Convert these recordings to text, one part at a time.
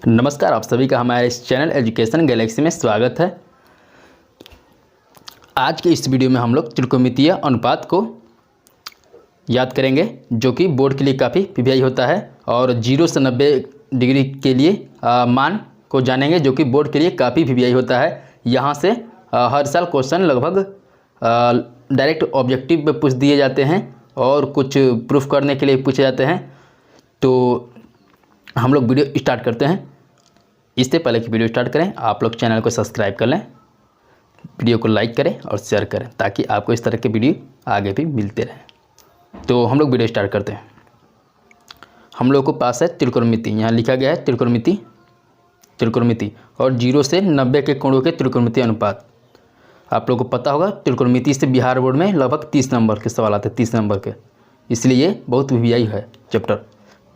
नमस्कार, आप सभी का हमारे इस चैनल एजुकेशन गैलेक्सी में स्वागत है। आज के इस वीडियो में हम लोग त्रिकोणमितीय अनुपात को याद करेंगे, जो कि बोर्ड के लिए काफ़ी पीवीआई होता है, और 0 से 90 डिग्री के लिए मान को जानेंगे, जो कि बोर्ड के लिए काफ़ी पीवीआई होता है। यहाँ से हर साल क्वेश्चन लगभग डायरेक्ट ऑब्जेक्टिव में पूछ दिए जाते हैं और कुछ प्रूफ करने के लिए पूछे जाते हैं। तो हम लोग वीडियो स्टार्ट करते हैं। इससे पहले कि वीडियो स्टार्ट करें, आप लोग चैनल को सब्सक्राइब कर लें, वीडियो को लाइक करें और शेयर करें, ताकि आपको इस तरह के वीडियो आगे भी मिलते रहें। तो हम लोग वीडियो स्टार्ट करते हैं। हम लोग को पास है त्रिकोणमिति, यहाँ लिखा गया है त्रिकोणमिति और 0 से 90 के कोणों के त्रिकोणमितीय अनुपात। आप लोग को पता होगा त्रिकोणमिति से बिहार बोर्ड में लगभग 30 नंबर के सवाल आते हैं, 30 नंबर के, इसलिए ये बहुत वीवीआई है चैप्टर।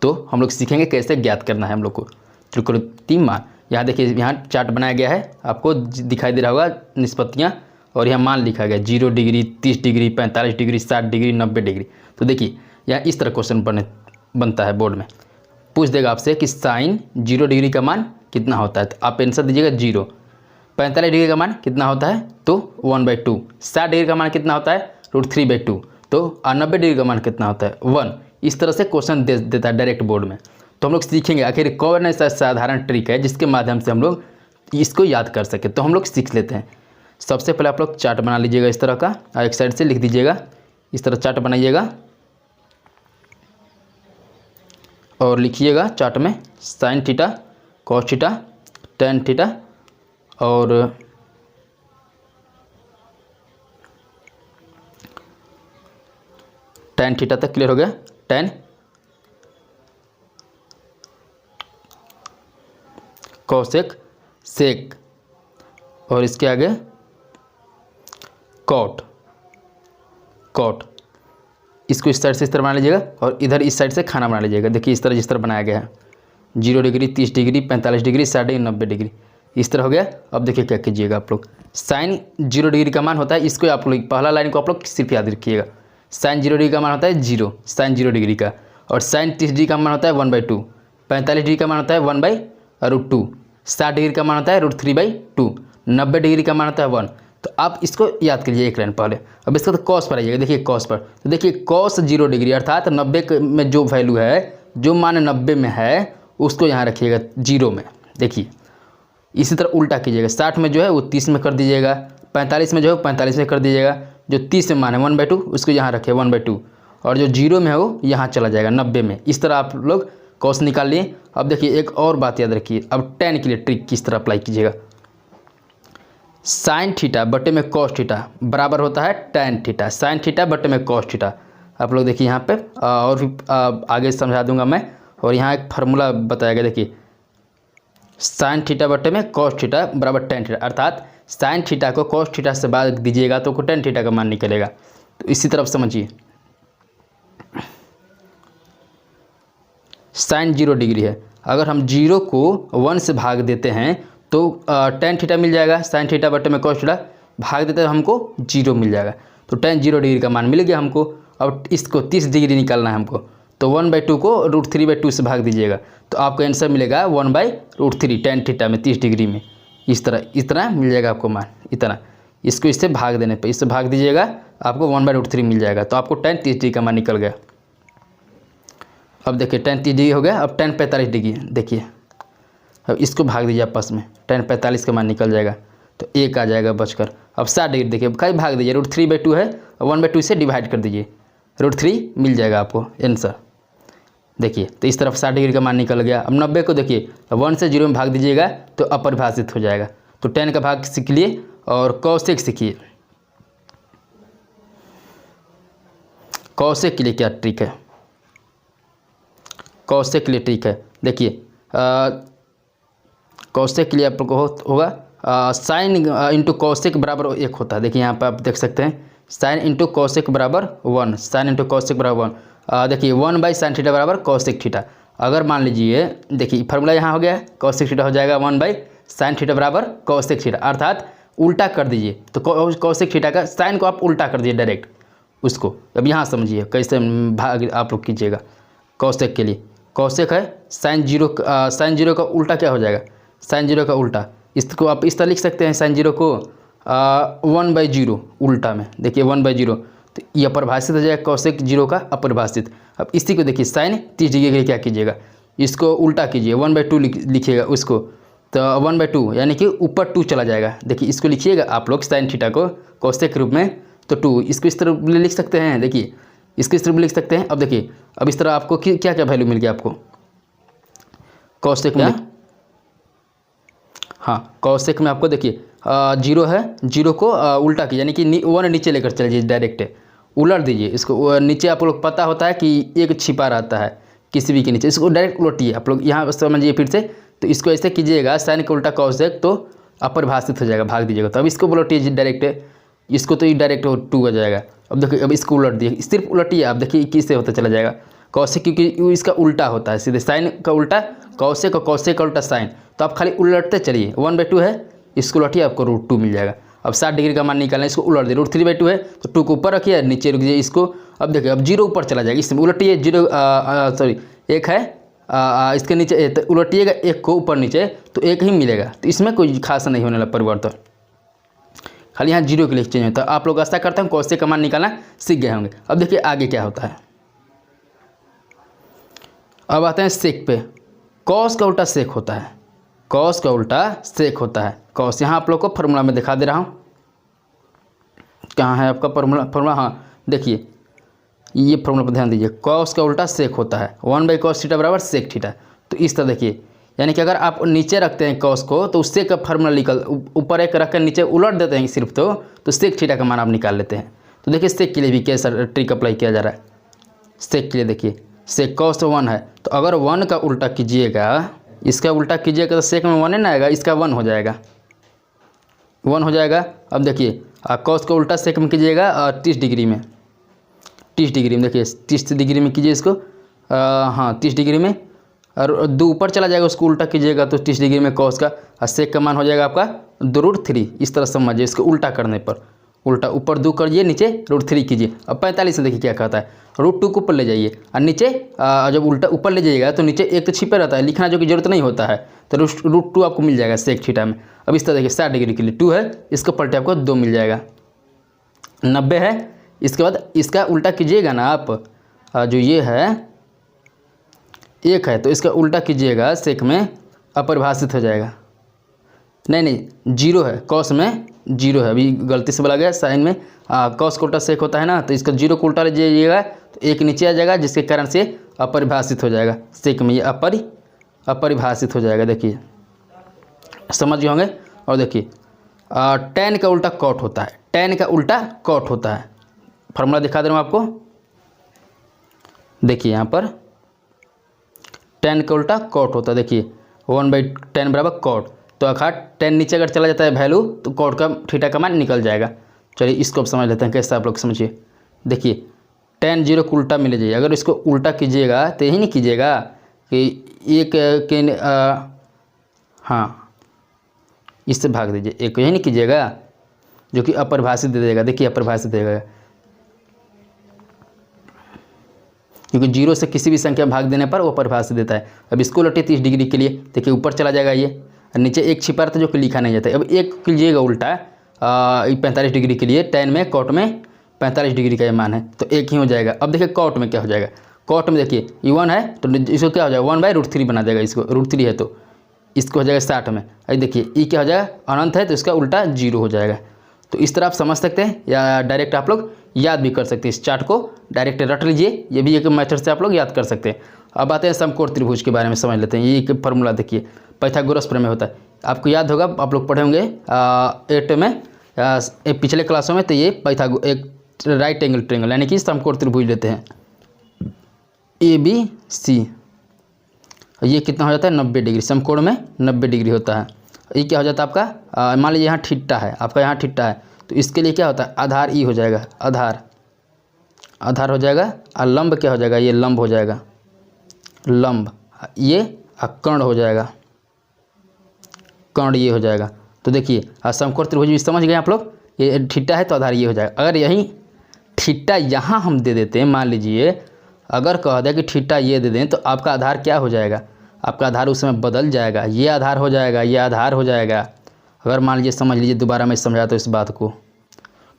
तो हम लोग सीखेंगे कैसे ज्ञात करना है हम लोग को त्रिकोणमितीय मान। यहाँ देखिए, यहाँ चार्ट बनाया गया है, आपको दिखाई दे रहा होगा निष्पत्तियाँ, और यहाँ मान लिखा गया 0 degree, 30 degree, 45 degree, 60 degree, 90 degree. तो देखिए यहाँ इस तरह क्वेश्चन बनता है, बोर्ड में पूछ देगा आपसे कि साइन 0 डिग्री का मान कितना होता है, तो आप आंसर दीजिएगा 0। 45 डिग्री का मान कितना होता है, तो 1/2। 60 डिग्री का मान कितना होता है, √3/2। तो 90 डिग्री का मान कितना होता है, 1। इस तरह से क्वेश्चन देता है डायरेक्ट बोर्ड में। तो हम लोग सीखेंगे आखिर कौन ऐसा साधारण ट्रिक है जिसके माध्यम से हम लोग इसको याद कर सके। तो हम लोग सीख लेते हैं। सबसे पहले आप लोग चार्ट बना लीजिएगा इस तरह का, एक साइड से लिख दीजिएगा, इस तरह चार्ट बनाइएगा और लिखिएगा चार्ट में sine theta, cos theta, tan theta और टेन थीटा तक क्लियर हो गया। टेन कोसेक सेक और इसके आगे कॉट। इसको इस साइड से इस तरह बना लीजिएगा और इधर इस साइड से खाना बना लीजिएगा। देखिए इस तरह जिस तरह बनाया गया है, 0 degree, 30 degree, 45 degree, 60 degree, 90 degree, इस तरह हो गया। अब देखिए क्या कीजिएगा आप लोग, साइन 0 डिग्री का मान होता है, इसको आप लोग पहला लाइन को आप लोग सिर्फ याद रखिएगा। साइन 0 डिग्री का मान होता है 0, साइन 0 डिग्री का, और साइन 30 डिग्री का मान होता है 1/2, 45 डिग्री का मान होता है 1/√2, 60 डिग्री का मान होता है √3/2, 90 डिग्री का मान होता है 1। तो आप इसको याद करिए एक लाइन पहले। अब इसका तो कॉस पर आइएगा, देखिए कॉस पर, तो देखिए कॉस 0 डिग्री अर्थात 90 में जो वैल्यू है, जो मान 90 में है, उसको यहाँ रखिएगा 0 में। देखिए इसी तरह उल्टा कीजिएगा, 60 में जो है वो 30 में कर दीजिएगा, 45 में जो है 45 में कर दीजिएगा, जो 30 में मान है 1/2 उसको यहाँ रखिए 1/2, और जो 0 में है वो यहाँ चला जाएगा 90 में। इस तरह आप लोग कॉस निकाल लिए। अब देखिए एक और बात याद रखिए, अब टेन के लिए ट्रिक किस तरह अप्लाई कीजिएगा। साइन थीटा बटे में कॉस थीटा बराबर होता है टेन थीटा। साइन थीटा बटे में कॉस थीटा, आप लोग देखिए यहाँ पे और भी आगे समझा दूंगा मैं, और यहाँ एक फार्मूला बताया गया। देखिए साइन थीटा बटे में कॉस थीटा बराबर टेन थीटा, अर्थात साइन थीटा को कॉस थीटा से भाग दीजिएगा तो टेन थीटा का मान निकलेगा। तो इसी तरफ समझिए, साइन 0 डिग्री है, अगर हम 0 को 1 से भाग देते हैं तो टेन थीटा मिल जाएगा। साइन थीटा बटे में कॉस थीटा भाग देते हैं हमको 0 मिल जाएगा, तो टेन 0 डिग्री का मान मिल गया हमको। अब इसको 30 डिग्री निकालना है हमको, तो 1/2 को √3/2 से भाग दीजिएगा, तो आपको आंसर मिलेगा 1/√3 टेन थीटा में 30 डिग्री में। इस तरह मिल जाएगा आपको मान, इतना। इसको इससे भाग देने पर, इससे भाग दीजिएगा, आपको 1/√3 मिल जाएगा, तो आपको टेन 30 डिग्री का मान निकल गया। अब देखिए टेन 30 डिग्री हो गया। अब टेन 45 डिग्री, देखिए अब इसको भाग दीजिए आपस में, टेन 45 का मान निकल जाएगा, तो 1 आ जाएगा बचकर। अब 60 डिग्री देखिए, खाली भाग दीजिए, √3/2 है, 1/2 से डिवाइड कर दीजिए, √3 मिल जाएगा आपको आंसर। देखिए तो इस तरफ 60 डिग्री का मान निकल गया। अब 90 को देखिए, 1 से 0 में भाग दीजिएगा तो अपरिभाषित हो जाएगा। तो टेन का भाग सीख लिए और कॉसेक सीखिए। कॉसेक के लिए क्या ट्रिक है, कॉसेक के लिए ट्रिक है, देखिए कॉसेक के लिए आप लोग को होगा साइन इंटू कॉसेक बराबर 1 होता है। देखिए यहाँ पे आप देख सकते हैं, साइन इंटू कॉसेक बराबर 1, साइन इंटू कॉसेक बराबर 1। देखिए 1/sin थीटा बराबर कॉसेक थीटा। अगर मान लीजिए, देखिए फार्मूला यहाँ हो गया, कॉसेक थीटा हो जाएगा 1/sin थीटा बराबर कॉसेक थीटा, अर्थात उल्टा कर दीजिए। तो कॉसेक थीटा का साइन को आप उल्टा कर दीजिए डायरेक्ट उसको। अब यहाँ समझिए कैसे भाग आप लोग कीजिएगा। कॉसेक के लिए कौशिक है, साइन जीरो का उल्टा क्या हो जाएगा, साइन जीरो का उल्टा। इसको आप इस तरह लिख सकते हैं, साइन जीरो को 1/0 उल्टा में, देखिए 1/0, तो ये अपरिभाषित हो जाएगा कौशिक जीरो का अपरिभाषित। अब इसी को देखिए साइन 30 डिग्री के लिए क्या कीजिएगा, इसको उल्टा कीजिए, 1/2 लिखिएगा उसको, तो 1/2 यानी कि ऊपर 2 चला जाएगा। देखिए इसको लिखिएगा आप लोग साइन थीटा को कौशिक के रूप में, तो 2 इसको इस तरह लिख सकते हैं। देखिए इसको इस तरह लिख सकते हैं। अब देखिए अब इस तरह आपको क्या क्या वैल्यू मिल गया आपको कौशिक में, हाँ कौशिक में आपको देखिए 0 है, 0 को उल्टा कीजिए, यानी कि 1 नीचे लेकर चले जाइए, डायरेक्ट उलट दीजिए इसको। नीचे आप लोग पता होता है कि एक छिपा रहता है किसी भी के नीचे, इसको डायरेक्ट उलटिए आप लोग, यहाँ समझिए फिर से। तो इसको ऐसे कीजिएगा, साइन का उल्टा कौशिक तो अपरिभाषित हो जाएगा, भाग दीजिएगा। तो अब इसको उलटिए डायरेक्ट, इसको तो ये डायरेक्ट 2 हो जाएगा। अब देखिए अब इसको उलट दिए, सिर्फ उलटिए आप, देखिए किससे होता चला जाएगा कौशिक, क्योंकि इसका उल्टा होता है सीधे, साइन का उल्टा कौशिक और कौशिक का उल्टा साइन। तो आप खाली उलटते चलिए, 1/2 है, इसको उलटिए आपको √2 मिल जाएगा। अब 60 डिग्री का मान निकालना है, इसको उलट दिए, √3/2 है तो 2 को ऊपर रखिए, नीचे रुक जाइए इसको। अब देखिए अब 0 ऊपर चला जाएगा, इसमें उलटिए 0 सॉरी 1 है, इसके नीचे तो उलटिएगा 1 को ऊपर नीचे, तो 1 ही मिलेगा। तो इसमें कोई खास नहीं होने वाला परिवर्तन, खाली यहाँ 0 के लिए चेंज होता है। आप लोग आशा करते हैं कौशिक का मान निकालना सीख गए होंगे। अब देखिए आगे क्या होता है, अब आते हैं सेक पे। कॉस का उल्टा सेक होता है, कॉस का उल्टा सेक होता है। कॉस यहाँ आप लोग को फार्मूला में दिखा दे रहा हूँ, कहाँ है आपका फार्मूला, हाँ देखिए ये फार्मूला पर ध्यान दीजिए। कॉस का उल्टा सेक होता है, 1/cos थीटा बराबर सेक थीटा। तो इस तरह देखिए, यानी कि अगर आप नीचे रखते हैं कॉस को तो उससे का फार्मूला निकल, ऊपर एक रख कर नीचे उलट देते हैं सिर्फ, तो सेक थीटा का मान आप निकाल लेते हैं। तो देखिए सेक के लिए भी कैसा ट्रिक अप्लाई किया जा रहा है। सेक के लिए देखिए, सेक कॉस 1 है, तो अगर 1 का उल्टा कीजिएगा, इसका उल्टा कीजिएगा तो सेक में 1 ना आएगा, इसका 1 हो जाएगा, 1 हो जाएगा। अब देखिए कॉस का उल्टा सेक में कीजिएगा 30 डिग्री में, 30 डिग्री में, देखिए 30 डिग्री में कीजिए इसको, हाँ 30 डिग्री में, और 2 ऊपर चला जाएगा, उसको उल्टा कीजिएगा तो 30 डिग्री में कॉस का, और सेक का मान हो जाएगा आपका 2√3। इस तरह समझिए, इसको उल्टा करने पर, उल्टा ऊपर 2 करिए, नीचे √3 कीजिए। अब 45 से देखिए क्या कहता है, √2 को ऊपर ले जाइए, और नीचे जब उल्टा ऊपर ले जाइएगा तो नीचे 1 तो छिपे रहता है, लिखना जो कि जरूरत नहीं होता है, तो √2 आपको मिल जाएगा सेक थीटा में। अब इस तरह देखिए 60 डिग्री के लिए 2 है, इसको पलटे आपको 2 मिल जाएगा, 90 है। इसके बाद इसका उल्टा कीजिएगा ना आप, जो ये है 1 है, तो इसका उल्टा कीजिएगा सेक में, अपरिभाषित हो जाएगा। नहीं 0 है, कॉस में 0 है, अभी गलती से बोला गया, साइन में कॉस का उल्टा सेक होता है ना, तो इसका 0 को उल्टा ले जाइएगा तो 1 नीचे आ जाएगा, जिसके कारण से अपरिभाषित हो जाएगा सेक में, ये अपरिभाषित हो जाएगा। देखिए समझ गए होंगे। और देखिए tan का उल्टा कॉट होता है, tan का उल्टा कॉट होता है, फार्मूला दिखा दे रहा हूँ आपको, देखिए यहाँ पर tan का उल्टा कॉट होता है। देखिए 1/tan बराबर कॉट, तो अर्थात tan नीचे अगर चला जाता है वैल्यू तो कॉट का थीटा का मान निकल जाएगा। चलिए इसको अब समझ लेते हैं कैसे, आप लोग समझिए। देखिए tan 0 को उल्टा मिले जाइए, अगर इसको उल्टा कीजिएगा तो यही नहीं कीजिएगा कि एक के हाँ इससे भाग दीजिए, एक यही नहीं कीजिएगा जो कि अपरिभाषित दे देगा। देखिए अपरिभाषित देगा, क्योंकि 0 से किसी भी संख्या भाग देने पर वो परिभाषित देता है। अब इसको उलटे 30 डिग्री के लिए, देखिए ऊपर चला जाएगा ये, और नीचे 1 छिपा रहता है जो कि लिखा नहीं जाता है। अब 1 कीजिएगा उल्टा 45 डिग्री के लिए, tan में कॉट में 45 डिग्री का ये मान है, तो 1 ही हो जाएगा। अब देखिए कॉट में क्या हो जाएगा, कॉट में देखिए ये 1 है तो इसको क्या हो जाएगा, 1/√3 बना देगा, इसको √3 है तो इसको हो जाएगा 60 में। अब देखिए ये क्या हो जाएगा, अनंत है तो इसका उल्टा 0 हो जाएगा। तो इस तरह आप समझ सकते हैं, या डायरेक्ट आप लोग याद भी कर सकते हैं, इस चार्ट को डायरेक्ट रट लीजिए, ये भी एक मेथड से आप लोग याद कर सकते हैं। अब आते हैं समकोण त्रिभुज के बारे में समझ लेते हैं। ये एक फार्मूला देखिए पाइथागोरस प्रमेय होता है, आपको याद होगा, आप लोग पढ़े होंगे 8 में पिछले क्लासों में। तो ये एक राइट एंगल ट्रायंगल यानी कि समकोण त्रिभुज लेते हैं ABC, ये कितना हो जाता है 90 डिग्री, समकोण में 90 डिग्री होता है। ये क्या हो जाता है आपका, मान लीजिए यहाँ थीटा है, आपका यहाँ थीटा है, तो इसके लिए क्या होता है, आधार ई हो जाएगा, आधार हो जाएगा, और लंब क्या हो जाएगा, ये लंब हो जाएगा, लंब, ये कर्ण हो जाएगा, कर्ण ये हो जाएगा। तो देखिए समकोण त्रिभुज भी समझ गए आप लोग, ये थीटा है तो आधार ये हो जाएगा। अगर यही थीटा यहाँ हम दे देते हैं, मान लीजिए अगर कह दे कि थीटा ये दे दें तो आपका आधार क्या हो जाएगा, आपका आधार उस समय बदल जाएगा, ये आधार हो जाएगा, ये आधार हो जाएगा। अगर मान लीजिए, समझ लीजिए, दोबारा मैं समझा तो इस बात को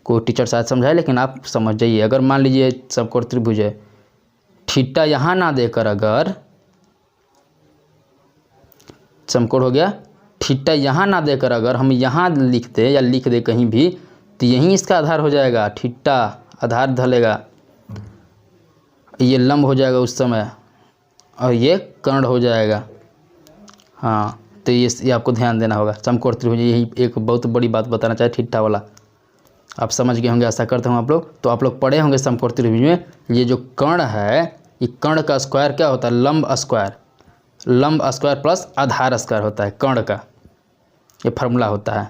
कोई टीचर शायद समझाए, लेकिन आप समझ जाइए। अगर मान लीजिए समकोण त्रिभुज है, थीटा यहाँ ना देकर अगर समकोण हो गया, थीटा यहाँ ना देकर अगर हम यहाँ लिखते या लिख दे कहीं भी, तो यहीं इसका आधार हो जाएगा, थीटा आधार धलेगा, ये लंब हो जाएगा उस समय और ये कर्ण हो जाएगा। हाँ, तो ये आपको ध्यान देना होगा। समकोण त्रिभुज यही एक बहुत बड़ी बात बताना चाहे, थीटा वाला आप समझ गए होंगे, आशा करता हूँ आप लोग। तो आप लोग पढ़े होंगे समकोण त्रिभुज में ये जो कर्ण है, ये कर्ण का स्क्वायर क्या होता है, लंब स्क्वायर, लंब स्क्वायर प्लस आधार स्क्वायर होता है कर्ण का, ये फार्मूला होता है।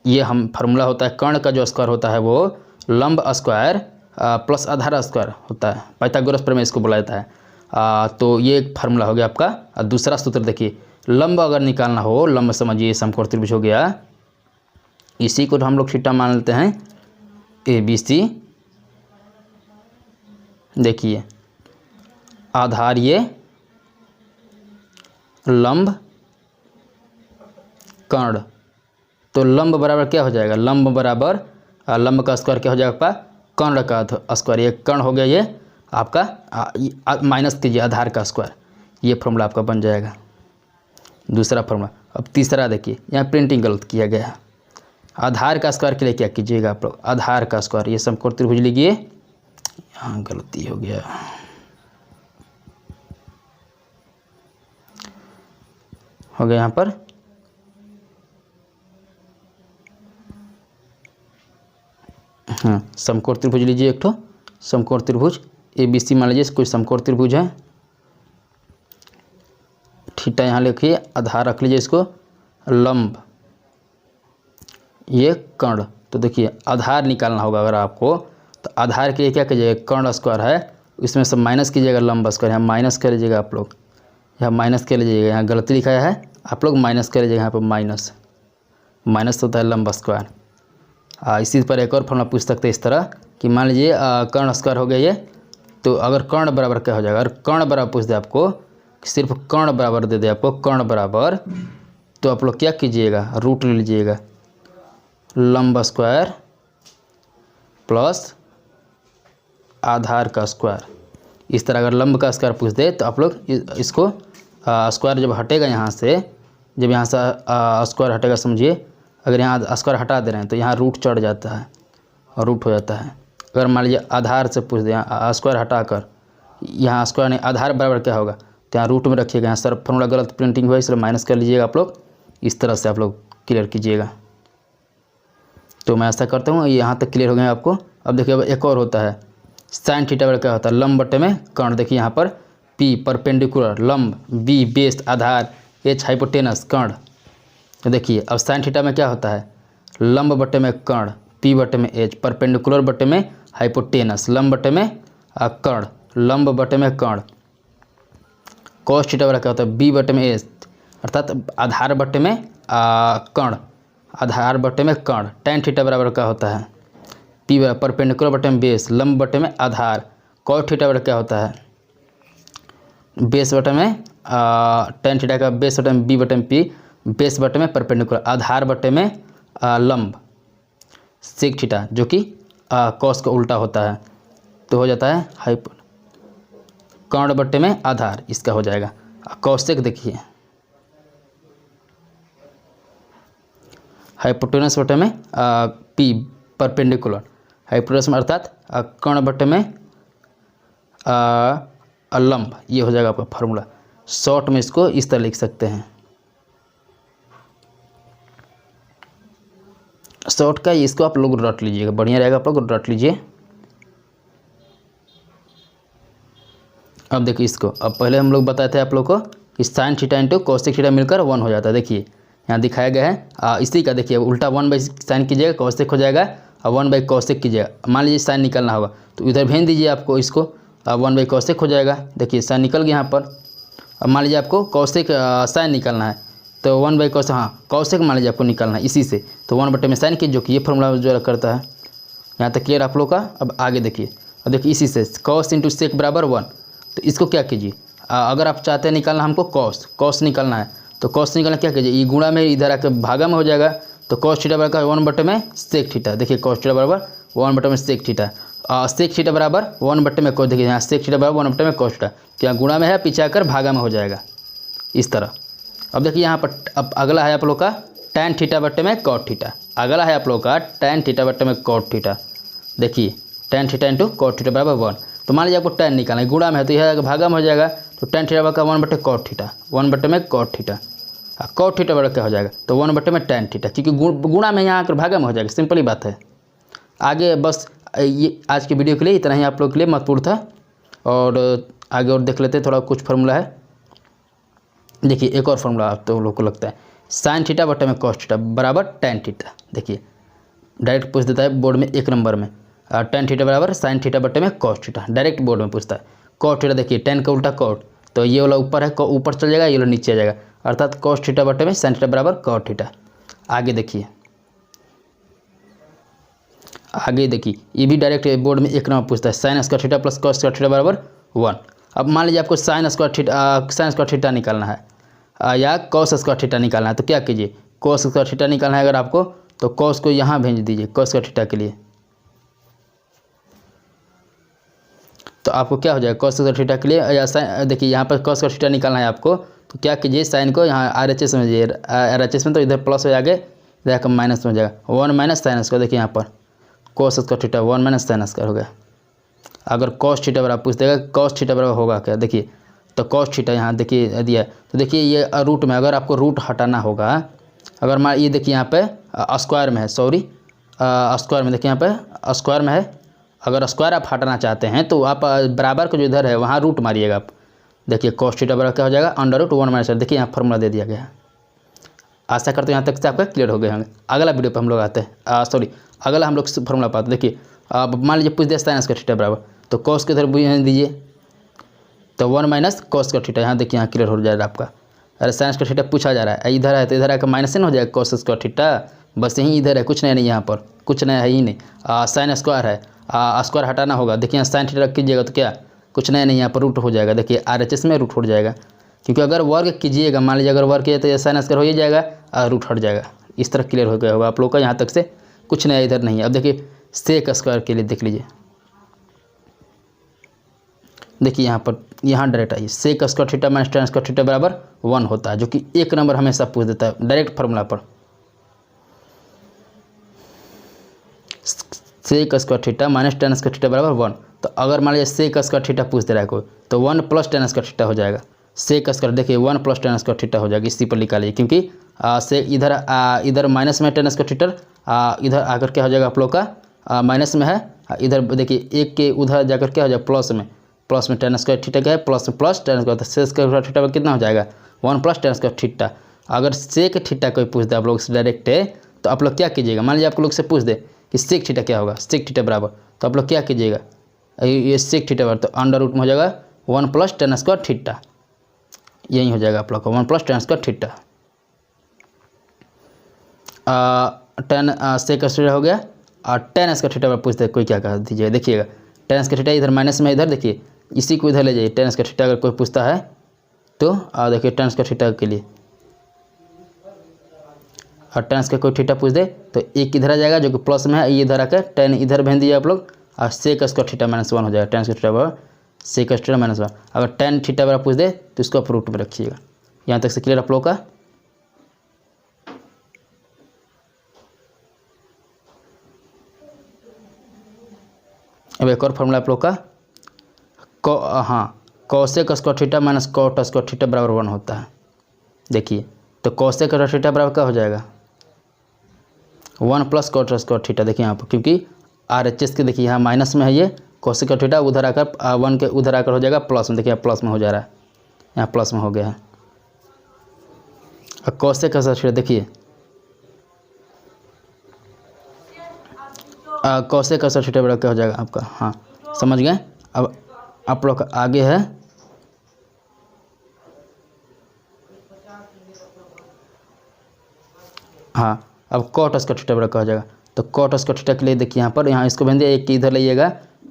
ये हम फार्मूला होता है कर्ण का जो स्क्वायर होता है वो लंब स्क्वायर प्लस आधार स्क्वायर होता है, पाइथागोरस प्रमेय इसको बोला जाता है। तो ये एक फार्मूला हो गया आपका। दूसरा सूत्र देखिए, लंब अगर निकालना हो, लंब समझिए समकोण त्रिभुज हो गया, इसी को हम लोग थीटा मान लेते हैं, ABC। देखिए आधार ये, लंब कर्ण, तो लंब बराबर क्या हो जाएगा, लंब बराबर लंब का स्क्वायर क्या हो जाएगा आपका, कर्ण का स्क्वायर। ये कर्ण हो गया, ये आपका माइनस कीजिए आधार का स्क्वायर, ये फॉर्मूला आपका बन जाएगा, दूसरा फॉर्मूला। अब तीसरा देखिए, यहाँ प्रिंटिंग गलत किया गया है। आधार का स्क्वायर के लिए क्या कीजिएगा आप लोग, आधार का स्क्वायर, ये समकोण त्रिभुज लीजिए, यहाँ गलती हो गया, हो गया यहाँ पर, हाँ समकोण त्रिभुज लीजिए एक ठो, समकोण त्रिभुज ABC मान लीजिए कोई समकोण त्रिभुज है, थीटा यहाँ लिखिए, आधार रख लीजिए इसको, लंब ये कर्ण। तो देखिए आधार निकालना होगा अगर आपको, तो आधार के लिए क्या कीजिएगा, कर्ण स्क्वायर है, इसमें सब माइनस कीजिएगा लंब स्क्वायर, यहाँ माइनस कर लीजिएगा आप लोग, यहाँ माइनस कर लीजिएगा, यहाँ गलती लिखा है आप लोग माइनस कर लीजिएगा, यहाँ पर माइनस, माइनस होता है लंब स्क्वायर। इसी पर एक और फॉर्मूला पूछ सकते हैं इस तरह कि मान लीजिए कर्ण स्क्वायर हो गया ये, तो अगर कर्ण बराबर क्या हो जाएगा, अगर कर्ण बराबर पूछ दे आपको, सिर्फ कर्ण बराबर दे दे आपको, कर्ण बराबर, तो आप लोग क्या कीजिएगा, रूट ले लीजिएगा, लंब स्क्वायर प्लस आधार का स्क्वायर। इस तरह अगर लंब का स्क्वायर पूछ दे तो आप लोग इसको स्क्वायर जब हटेगा यहाँ से, जब यहाँ से स्क्वायर हटेगा, समझिए अगर यहाँ स्क्वायर हटा दे रहे हैं तो यहाँ रूट चढ़ जाता है और रूट हो जाता है। अगर मान लीजिए आधार से पूछ दे, यहाँ स्क्वायर हटाकर यहाँ स्क्वायर नहीं, आधार बराबर क्या होगा, तो यहाँ रूट में रखिएगा, यहाँ सर फॉर्मूला गलत प्रिंटिंग हुआ इसलिए माइनस कर लीजिएगा आप लोग, इस तरह से आप लोग क्लियर कीजिएगा। तो मैं ऐसा करता हूँ, यहाँ तक क्लियर हो गया आपको। अब देखिए अब एक और होता है, साइन थीटा बराबर क्या होता है, लंब बटे में कर्ण। देखिए यहाँ पर P परपेंडिकुलर, लंब, B बेस आधार, H हाइपोटेनस कर्ण। तो देखिए अब साइन थीटा में क्या होता है, लंब बटे में कर्ण, P बटे में H, परपेंडिकुलर बटे में हाइपोटेनस, लंब बटे में कर्ण, लंब बटे में कर्ण। कॉस थीटा बराबर क्या होता है, B बटे में H, अर्थात आधार बटे में कर्ण, आधार बटे में कर्ण। tan थीटा बराबर क्या होता है, P बराबर परपेंडिकुलर बटे में बेस, लंब बटे में आधार। cos थीटा बराबर क्या होता है, बेस बटे में tan थीटा का बेस बटे में B बटे में P, बेस बटे में परपेंडिकुलर, आधार बटे में लंब। sec थीटा जो कि cos का उल्टा होता है, तो हो जाता है कर्ण बटे में आधार, इसका हो जाएगा cosec। देखिए हाइपोटेनस बटे में P परपेंडिकुलर, हाइपोटेनस में अर्थात कर्ण बटे में लंब, ये हो जाएगा आपका फार्मूला। शॉर्ट में इसको इस तरह लिख सकते हैं, शॉर्ट का इसको आप लोग रट लीजिएगा, बढ़िया रहेगा, आप लोग रट लीजिए। अब देखिए इसको, अब पहले हम लोग बताए थे आप लोग को कि sine theta into cosec theta मिलकर 1 हो जाता है। देखिए यहाँ दिखाया गया है, इसी का देखिए उल्टा 1/sin कीजिएगा, कॉसेक हो जाएगा, और 1/cosec कीजिएगा। मान लीजिए साइन निकलना होगा तो इधर भेज दीजिए आपको इसको, 1/cosec हो जाएगा। देखिए साइन निकल गया यहाँ पर। अब मान लीजिए आपको cosec साइन निकलना है तो 1/cosec, हाँ cosec मान लीजिए आपको निकलना है इसी से, तो 1/sin की जो कि ये फॉर्मूला जो करता है। यहाँ तक क्लियर आप लोग का। अब आगे देखिए, और देखिए इसी से कॉस इंटू सेक बराबर 1। तो इसको क्या कीजिए, अगर आप चाहते हैं निकालना हमको कॉस निकालना है तो कॉस निकालना क्या कीजिए, ये गुणा में इधर आकर भागा में हो जाएगा। तो कॉस थीटा बराबर 1 में सेक थीटा। देखिए कॉस थीटा बराबर 1 में सेक थीटा। सेक थीटा बराबर 1 में कॉस, देखिए यहाँ सेक थीटा बराबर 1 में कॉस थीटा, क्या गुणा में है, पीछे आकर भागा में हो जाएगा इस तरह। अब देखिए यहाँ पर अब अगला है आप लोग का टैन थीटा बट्टे में कॉट थीटा। अगला है आप लोग का टैन थीटा बट्टे में कॉट थीटा। देखिए tan theta into cot theta बराबर 1। तो मान लीजिए आपको टैन निकालना है, गुणा में है तो यह भागा में हो जाएगा। तो टैन थीटा बराबर 1/cot theta, 1 cot theta. Cot theta बराबर क्या हो जाएगा, तो 1 टैन थीटा, क्योंकि गुणा में यहाँ आकर भागा में हो जाएगा। सिंपल ही बात है। आगे बस ये आज की वीडियो के लिए इतना ही आप लोग के लिए महत्वपूर्ण था। और आगे और देख लेते हैं, थोड़ा कुछ फार्मूला है। देखिए एक और फार्मूला आप तो लोग को लगता है, साइन थीटा बट्टे में कॉस थीटा बराबर टैन थीटा। देखिए डायरेक्ट पूछ देता है बोर्ड में 1 नंबर में, टैन थीटा बराबर साइन थीटा बट्टे में कॉस थीटा, डायरेक्ट बोर्ड में पूछता है। कॉस थीटा देखिए टैन का उल्टा कॉट, तो ये वाला ऊपर है, ऊपर चल जाएगा, ये वाला नीचे आ जाएगा, अर्थात कॉस थीटा बट्टे में साइन थीटा बराबर कॉट थीटा। आगे देखिए ये भी डायरेक्ट बोर्ड में 1 नंबर पूछता है, sine square theta plus cos square theta बराबर 1। अब मान लीजिए आपको साइन स्क्वायर थीटा निकालना है या कॉस स्क्वायर थीटा निकालना है, तो क्या कीजिए, कॉस स्क्वायर थीटा निकालना है अगर आपको, तो कॉस को यहाँ भेज दीजिए कॉस स्क्वायर थीटा के लिए। तो आपको क्या हो जाएगा, कॉस स्क्वायर थीटा के लिए या साइन, देखिए यहाँ पर कॉस स्क्वायर थीटा निकालना है आपको, तो क्या कीजिए, साइन को यहाँ RHS में दीजिए, RHS में तो इधर प्लस हो जाएगा, इधर माइनस में हो जाएगा, 1 माइनस साइन स्क्वायर। देखिए यहाँ पर cos square theta 1 minus sine square हो गया। अगर कॉस थीटा बराबर पूछ देगा, कॉस थीटा बराबर होगा क्या, देखिए तो कॉस थीटा यहाँ देखिए दिया है, तो देखिए ये रूट में, अगर आपको रूट हटाना होगा, अगर मान ये देखिए यहाँ पे स्क्वायर में है, सॉरी स्क्वायर में, देखिए यहाँ पे स्क्वायर में है, अगर स्क्वायर आप हटाना चाहते हैं तो आप बराबर को जो इधर है वहाँ रूट मारिएगा आप। देखिए कॉस थीटा बराबर क्या हो जाएगा, √1 माइनस, देखिए यहाँ फार्मूला दे दिया गया है। आशा करते हैं यहाँ तक से आपका क्लियर हो गए होंगे। अगला वीडियो पर हम लोग आते हैं, सॉरी अगला हम लोग फार्मूला पाते। देखिए अब मान लीजिए पूछ दिया साइन स्क्वायर थीटा बराबर, तो कॉस के इधर दीजिए, तो 1 माइनस कॉस स्क्वायर थीटा, यहाँ देखिए यहाँ क्लियर हो जाएगा आपका। अरे साइन स्क्वायर थीटा पूछा जा रहा है, इधर है तो इधर आकर माइनस से ना हो जाएगा कॉस स्क्वायर थीटा, बस यहीं इधर है, कुछ नया नहीं, यहाँ पर कुछ नया है ही नहीं। साइन स्क्वायर है, स्क्वायर हटाना होगा, देखिए यहाँ साइन थीटा कीजिएगा तो क्या कुछ नया नहीं, यहाँ पर रूट हो जाएगा। देखिए RHS में रूट हो जाएगा, क्योंकि अगर वर्ग कीजिएगा, मान लीजिए अगर वर्ग किया तो साइन स्क्वायर हो ही जाएगा, रूट हट जाएगा। इस तरह क्लियर हो गया होगा आप लोग का, यहाँ तक से कुछ नया इधर नहीं है। अब देखिए सेक स्क्वायर के लिए देख लीजिए, देखिए यहाँ पर यहाँ डायरेक्ट आइए, sec square theta minus tan square theta बराबर 1 होता है, जो कि 1 नंबर हमेशा पूछ देता है डायरेक्ट फार्मूला पर। Sec square theta minus tan square theta बराबर 1। तो अगर मान लीजिए सेक स्क्वायर थीटा पूछ दे रहा है कोई, तो 1 प्लस टैन स्क्वायर थीटा हो जाएगा। सेक स्क्वायर देखिए 1 प्लस टैन स्क्वायर थीटा हो जाएगा, इसी पर लिखा लीजिए, क्योंकि से इधर माइनस में टैन स्क्वायर थीटा, इधर आकर क्या हो जाएगा आप लोग का माइनस में है, इधर देखिए 1 के उधर जाकर क्या हो जाएगा प्लस में टैन स्क्वायर थीटा क्या है, प्लस टैन स्क्वायर, तो सेक स्क्वायर थीटा पर कितना हो जाएगा 1 प्लस टैन स्क्वायर थीटा। अगर सेक थीटा कोई पूछ दे आप लोग से डायरेक्ट है, तो आप लोग क्या कीजिएगा, मान लीजिए आप लोग से पूछ दे कि सेक थीटा क्या होगा, सेक थीटा बराबर, तो आप लोग क्या कीजिएगा, ये सेक थीटा बराबर, तो अंडर रूट में हो जाएगा 1 प्लस टैन स्क्वायर थीटा, यही हो जाएगा आप लोग का 1 plus tan square theta. Tan sec theta हो गया, और टैन स्क्वायर थीटा पर पूछते कोई क्या कह दीजिएगा। देखिएगा टैन स्क्वायर थीटा इधर माइनस में, इधर देखिए इसी को इधर ले जाइए, टैन स्क्वायर थीटा अगर कोई पूछता है तो देखिए टैन स्क्वायर थीटा के लिए, और टैन स्क्वायर कोई थीटा पूछ दे तो 1 इधर आ जाएगा जो कि प्लस में है, ये इधर आकर टैन इधर भेज दीजिए आप लोग, और सेक स्क्वायर थीटा माइनस 1 हो जाएगा, टैन स्क्वायर थीटा बराबर सेक थीटा माइनस 1। अगर टैन थीटा बराबर पूछ दे तो इसको आप रूट में रखिएगा। यहाँ तक से क्लियर आप लोग का। अब एक और फॉर्मूला आप लोग का, cosec square theta minus cot square theta बराबर 1 होता है। देखिए तो कॉसेक स्क्वायर थीटा बराबर क्या हो जाएगा, 1 प्लस कॉट स्क्वायर थीटा। देखिए यहाँ पर क्योंकि RHS के देखिए यहाँ माइनस में है, ये कॉसेक स्क्वायर थीटा उधर आकर 1 के उधर आकर हो जाएगा प्लस में, देखिए प्लस में हो जा रहा है, यहाँ प्लस में हो गया है। और कॉसेक स्क्वायर थीटा देखिए कॉसेक स्क्वायर थीटा बराबर क्या हो जाएगा आपका, हाँ समझ गए। अब आप लोग का आगे है अब कॉट स्क्वायर थीटा बराबर क्या हो जाएगा, तो कॉट स्क्वायर थीटा के लिए देखिए यहाँ पर, यहाँ इसको भेज दिया, 1 के इधर लाइएगा,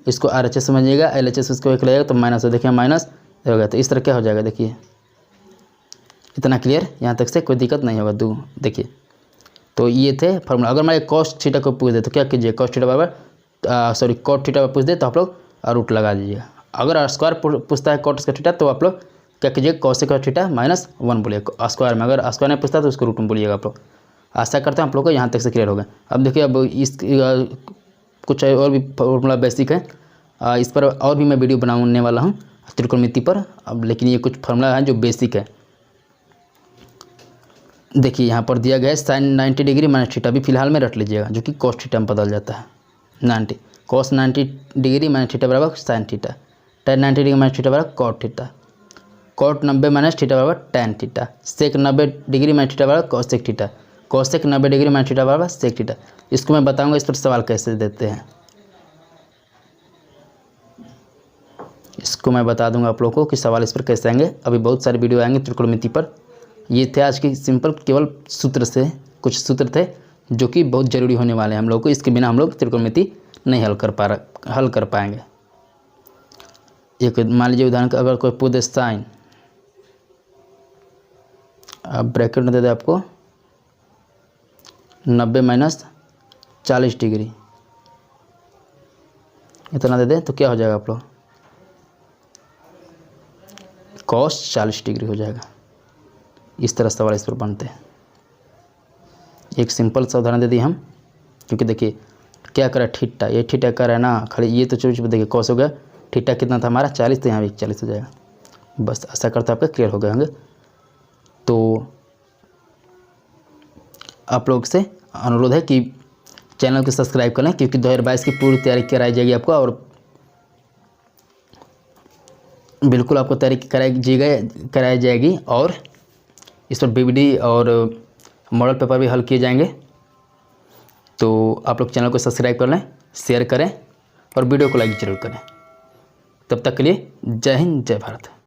इसको RHS समझिएगा, LHS इसको एक लगेगा तो माइनस हो, देखिए माइनस हो गया। तो इस तरह क्या हो जाएगा, देखिए इतना क्लियर, यहाँ तक से कोई दिक्कत नहीं होगा। देखिए तो ये थे फॉर्मूला। अगर मैं कॉस थीटा को पूछ दे तो क्या कीजिए, कॉस थीटा बराबर कॉट थीटा पर पूछ दे तो आप लोग रूट लगा दीजिएगा। अगर स्क्वायर पूछता है कॉट स्क्वायर थीटा तो आप लोग क्या कीजिए, कॉस स्क्वायर थीटा -1 बोलिएगा स्क्वायर में। अगर स्क्वायर नहीं पूछता तो उसको रूट में बोलिएगा आप लोग। आशा करते हैं आप लोग को यहाँ तक से क्लियर हो गया। अब देखिए, अब इस कुछ और भी फॉर्मूला बेसिक है, इस पर और भी मैं वीडियो बनाने वाला हूँ त्रिकोणमिति पर। अब लेकिन ये कुछ फॉर्मूला है जो बेसिक है। देखिए यहाँ पर दिया गया है साइन 90 डिग्री माइनस थीटा, भी फिलहाल में रट लीजिएगा, जो कि कॉस थीटा में बदल जाता है। 90 कॉस 90 डिग्री माइनस थीटा बराबर sine theta, tan 90 degree minus theta बराबर cot theta, cot 90 minus theta बराबर tan theta, sec 90 degree minus theta बराबर cosec theta, cosec 90 degree minus theta बराबर सेक थीटा। इसको मैं बताऊंगा इस पर सवाल कैसे देते हैं, इसको मैं बता दूंगा आप लोगों को कि सवाल इस पर कैसे आएंगे। अभी बहुत सारे वीडियो आएंगे त्रिकोणमिति पर। ये थे आज की सिंपल, केवल सूत्र से कुछ सूत्र थे जो कि बहुत ज़रूरी होने वाले हैं हम लोग को। इसके बिना हम लोग त्रिकोणमिति नहीं हल कर पाएंगे। एक मान लीजिए उदाहरण का, अगर कोई पूछ दे साइन, अब ब्रैकेट में दे दे आपको 90 माइनस 40 डिग्री, इतना दे दे तो क्या हो जाएगा आप लोग, कॉस 40 डिग्री हो जाएगा। इस तरह सवाल इस पर बनते हैं। एक सिंपल सा उदाहरण दे दिए हम, क्योंकि देखिए क्या करा थीटा, ये थीटा कर है ना, खाली ये तो चोट देखिए कॉस हो गया, थीटा कितना था हमारा 40, तो यहाँ भी 40 हो जाएगा। बस ऐसा करते आपका क्लियर हो गए होंगे। तो आप लोग से अनुरोध है कि चैनल को सब्सक्राइब कर लें, क्योंकि 2022 की पूरी तैयारी कराई जाएगी आपको, और बिल्कुल आपको तैयारी कराई जाएगी। और इस पर BBD और मॉडल पेपर भी हल किए जाएंगे। तो आप लोग चैनल को सब्सक्राइब कर लें, शेयर करें और वीडियो को लाइक ज़रूर करें। तब तक के लिए जय हिंद, जय भारत।